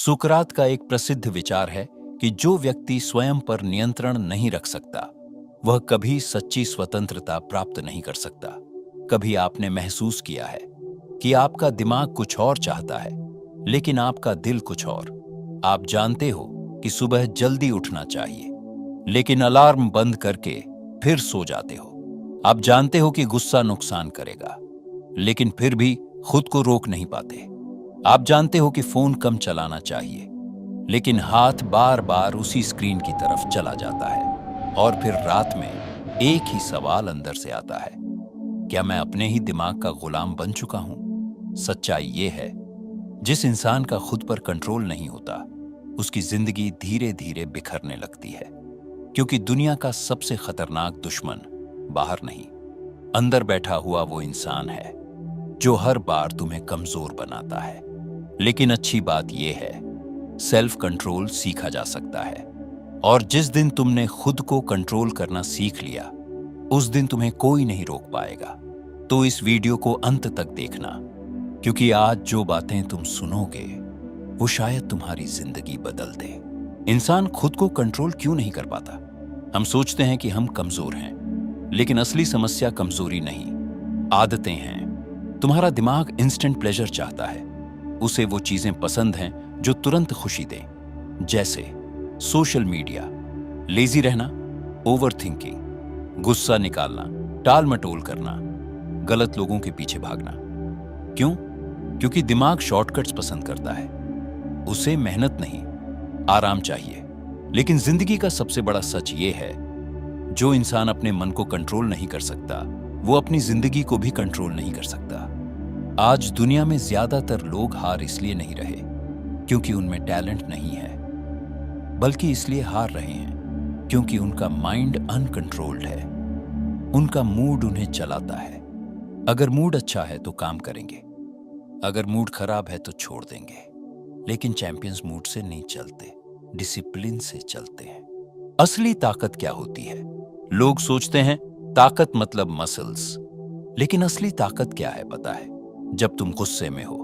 सुकरात का एक प्रसिद्ध विचार है कि जो व्यक्ति स्वयं पर नियंत्रण नहीं रख सकता वह कभी सच्ची स्वतंत्रता प्राप्त नहीं कर सकता। कभी आपने महसूस किया है कि आपका दिमाग कुछ और चाहता है लेकिन आपका दिल कुछ और। आप जानते हो कि सुबह जल्दी उठना चाहिए लेकिन अलार्म बंद करके फिर सो जाते हो। आप जानते हो कि गुस्सा नुकसान करेगा लेकिन फिर भी खुद को रोक नहीं पाते। आप जानते हो कि फोन कम चलाना चाहिए लेकिन हाथ बार बार उसी स्क्रीन की तरफ चला जाता है। और फिर रात में एक ही सवाल अंदर से आता है, क्या मैं अपने ही दिमाग का गुलाम बन चुका हूं? सच्चाई ये है, जिस इंसान का खुद पर कंट्रोल नहीं होता उसकी जिंदगी धीरे धीरे बिखरने लगती है, क्योंकि दुनिया का सबसे खतरनाक दुश्मन बाहर नहीं, अंदर बैठा हुआ वो इंसान है जो हर बार तुम्हें कमजोर बनाता है। लेकिन अच्छी बात यह है, सेल्फ कंट्रोल सीखा जा सकता है, और जिस दिन तुमने खुद को कंट्रोल करना सीख लिया उस दिन तुम्हें कोई नहीं रोक पाएगा। तो इस वीडियो को अंत तक देखना, क्योंकि आज जो बातें तुम सुनोगे वो शायद तुम्हारी जिंदगी बदल दे। इंसान खुद को कंट्रोल क्यों नहीं कर पाता? हम सोचते हैं कि हम कमजोर हैं, लेकिन असली समस्या कमजोरी नहीं, आदतें हैं। तुम्हारा दिमाग इंस्टेंट प्लेजर चाहता है, उसे वो चीजें पसंद हैं जो तुरंत खुशी दें, जैसे सोशल मीडिया, लेजी रहना, ओवर थिंकिंग, गुस्सा निकालना, टाल मटोल करना, गलत लोगों के पीछे भागना। क्यों? क्योंकि दिमाग शॉर्टकट्स पसंद करता है, उसे मेहनत नहीं आराम चाहिए। लेकिन जिंदगी का सबसे बड़ा सच ये है, जो इंसान अपने मन को कंट्रोल नहीं कर सकता वो अपनी जिंदगी को भी कंट्रोल नहीं कर सकता। आज दुनिया में ज्यादातर लोग हार इसलिए नहीं रहे क्योंकि उनमें टैलेंट नहीं है, बल्कि इसलिए हार रहे हैं क्योंकि उनका माइंड अनकंट्रोल्ड है। उनका मूड उन्हें चलाता है। अगर मूड अच्छा है तो काम करेंगे, अगर मूड खराब है तो छोड़ देंगे। लेकिन चैंपियंस मूड से नहीं चलते, डिसिप्लिन से चलते हैं। असली ताकत क्या होती है? लोग सोचते हैं ताकत मतलब मसल्स, लेकिन असली ताकत क्या है पता है? जब तुम गुस्से में हो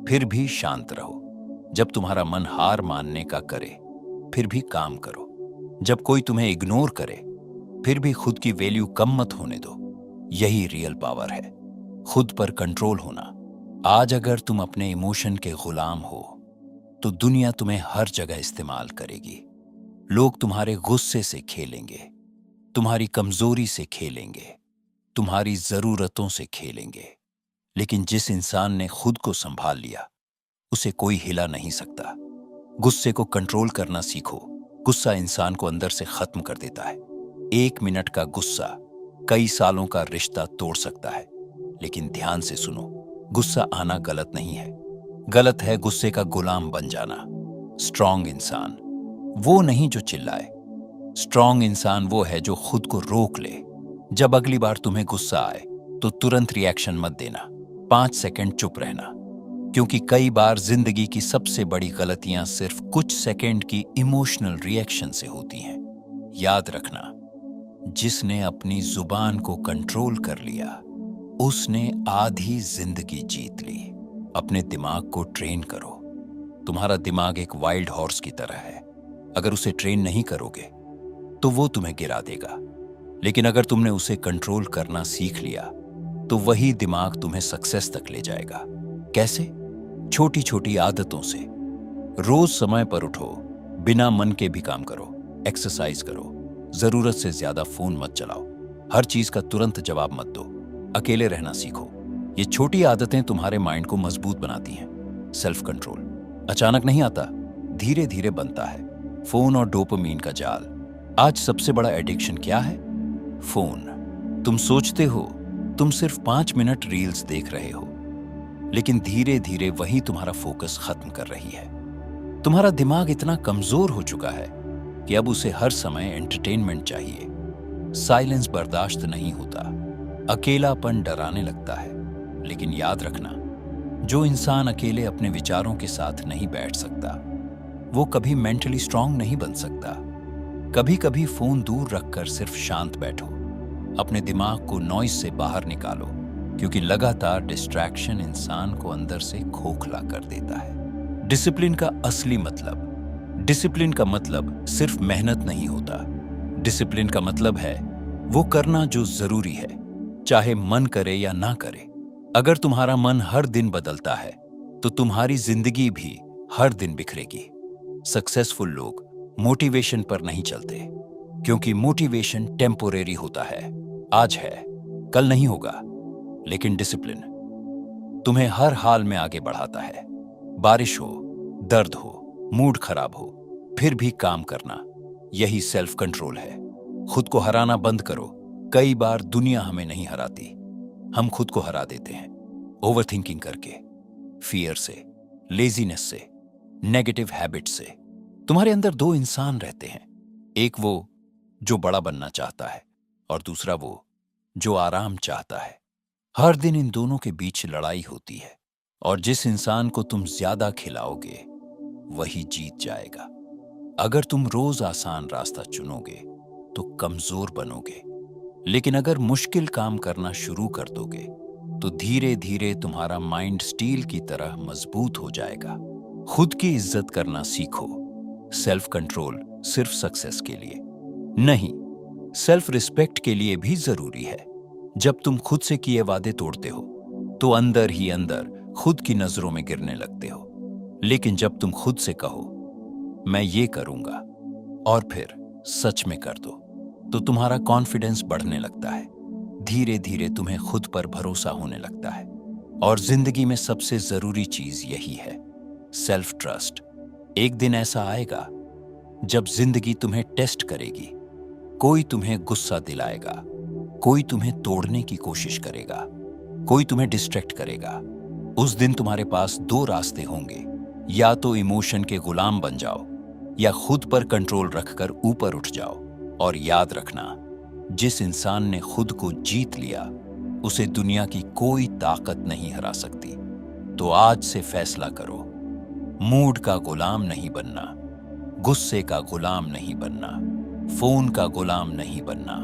फिर भी शांत रहो, जब तुम्हारा मन हार मानने का करे फिर भी काम करो, जब कोई तुम्हें इग्नोर करे फिर भी खुद की वैल्यू कम मत होने दो। यही रियल पावर है, खुद पर कंट्रोल होना। आज अगर तुम अपने इमोशन के गुलाम हो तो दुनिया तुम्हें हर जगह इस्तेमाल करेगी। लोग तुम्हारे गुस्से से खेलेंगे, तुम्हारी कमजोरी से खेलेंगे, तुम्हारी जरूरतों से खेलेंगे। लेकिन जिस इंसान ने खुद को संभाल लिया उसे कोई हिला नहीं सकता। गुस्से को कंट्रोल करना सीखो। गुस्सा इंसान को अंदर से खत्म कर देता है। 1 मिनट का गुस्सा कई सालों का रिश्ता तोड़ सकता है। लेकिन ध्यान से सुनो, गुस्सा आना गलत नहीं है, गलत है गुस्से का गुलाम बन जाना। स्ट्रांग इंसान वो नहीं जो चिल्लाए, स्ट्रांग इंसान वो है जो खुद को रोक ले। जब अगली बार तुम्हें गुस्सा आए तो तुरंत रिएक्शन मत देना, 5 सेकंड चुप रहना, क्योंकि कई बार जिंदगी की सबसे बड़ी गलतियां सिर्फ कुछ सेकंड की इमोशनल रिएक्शन से होती हैं। याद रखना, जिसने अपनी जुबान को कंट्रोल कर लिया उसने आधी जिंदगी जीत ली। अपने दिमाग को ट्रेन करो। तुम्हारा दिमाग एक वाइल्ड हॉर्स की तरह है, अगर उसे ट्रेन नहीं करोगे तो वो तुम्हें गिरा देगा। लेकिन अगर तुमने उसे कंट्रोल करना सीख लिया तो वही दिमाग तुम्हें सक्सेस तक ले जाएगा। कैसे? छोटी छोटी आदतों से। रोज समय पर उठो, बिना मन के भी काम करो, एक्सरसाइज करो, जरूरत से ज्यादा फोन मत चलाओ, हर चीज का तुरंत जवाब मत दो, अकेले रहना सीखो। ये छोटी आदतें तुम्हारे माइंड को मजबूत बनाती हैं। सेल्फ कंट्रोल अचानक नहीं आता, धीरे धीरे बनता है। फोन और डोपामीन का जाल। आज सबसे बड़ा एडिक्शन क्या है? फोन। तुम सोचते हो तुम सिर्फ 5 मिनट रील्स देख रहे हो, लेकिन धीरे धीरे वही तुम्हारा फोकस खत्म कर रही है। तुम्हारा दिमाग इतना कमजोर हो चुका है कि अब उसे हर समय एंटरटेनमेंट चाहिए। साइलेंस बर्दाश्त नहीं होता, अकेलापन डराने लगता है। लेकिन याद रखना, जो इंसान अकेले अपने विचारों के साथ नहीं बैठ सकता वो कभी मेंटली स्ट्रांग नहीं बन सकता। कभी कभी फोन दूर रखकर सिर्फ शांत बैठो, अपने दिमाग को नॉइज से बाहर निकालो, क्योंकि लगातार डिस्ट्रैक्शन इंसान को अंदर से खोखला कर देता है। डिसिप्लिन का असली मतलब, डिसिप्लिन का मतलब सिर्फ मेहनत नहीं होता। डिसिप्लिन का मतलब है वो करना जो जरूरी है, चाहे मन करे या ना करे। अगर तुम्हारा मन हर दिन बदलता है तो तुम्हारी जिंदगी भी हर दिन बिखरेगी। सक्सेसफुल लोग मोटिवेशन पर नहीं चलते, क्योंकि मोटिवेशन टेम्पोरेरी होता है, आज है कल नहीं होगा। लेकिन डिसिप्लिन तुम्हें हर हाल में आगे बढ़ाता है। बारिश हो, दर्द हो, मूड खराब हो, फिर भी काम करना, यही सेल्फ कंट्रोल है। खुद को हराना बंद करो। कई बार दुनिया हमें नहीं हराती, हम खुद को हरा देते हैं, ओवर थिंकिंग करके, फियर से, लेजीनेस से, नेगेटिव हैबिट से। तुम्हारे अंदर दो इंसान रहते हैं, एक वो जो बड़ा बनना चाहता है और दूसरा वो जो आराम चाहता है। हर दिन इन दोनों के बीच लड़ाई होती है, और जिस इंसान को तुम ज्यादा खिलाओगे वही जीत जाएगा। अगर तुम रोज आसान रास्ता चुनोगे तो कमजोर बनोगे, लेकिन अगर मुश्किल काम करना शुरू कर दोगे तो धीरे धीरे तुम्हारा माइंड स्टील की तरह मजबूत हो जाएगा। खुद की इज्जत करना सीखो। सेल्फ कंट्रोल सिर्फ सक्सेस के लिए नहीं, सेल्फ रिस्पेक्ट के लिए भी जरूरी है। जब तुम खुद से किए वादे तोड़ते हो तो अंदर ही अंदर खुद की नजरों में गिरने लगते हो, लेकिन जब तुम खुद से कहो मैं ये करूंगा और फिर सच में कर दो, तो तुम्हारा कॉन्फिडेंस बढ़ने लगता है। धीरे धीरे तुम्हें खुद पर भरोसा होने लगता है। और जिंदगी में सबसे जरूरी चीज यही है, सेल्फ ट्रस्ट। एक दिन ऐसा आएगा जब जिंदगी तुम्हें टेस्ट करेगी। कोई तुम्हें गुस्सा दिलाएगा, कोई तुम्हें तोड़ने की कोशिश करेगा, कोई तुम्हें डिस्ट्रैक्ट करेगा। उस दिन तुम्हारे पास दो रास्ते होंगे, या तो इमोशन के गुलाम बन जाओ या खुद पर कंट्रोल रखकर ऊपर उठ जाओ। और याद रखना, जिस इंसान ने खुद को जीत लिया उसे दुनिया की कोई ताकत नहीं हरा सकती। तो आज से फैसला करो, मूड का गुलाम नहीं बनना, गुस्से का गुलाम नहीं बनना, फोन का गुलाम नहीं बनना,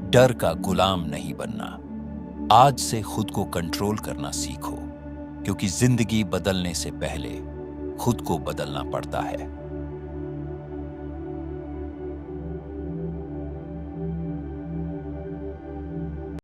डर का गुलाम नहीं बनना। आज से खुद को कंट्रोल करना सीखो, क्योंकि जिंदगी बदलने से पहले खुद को बदलना पड़ता है।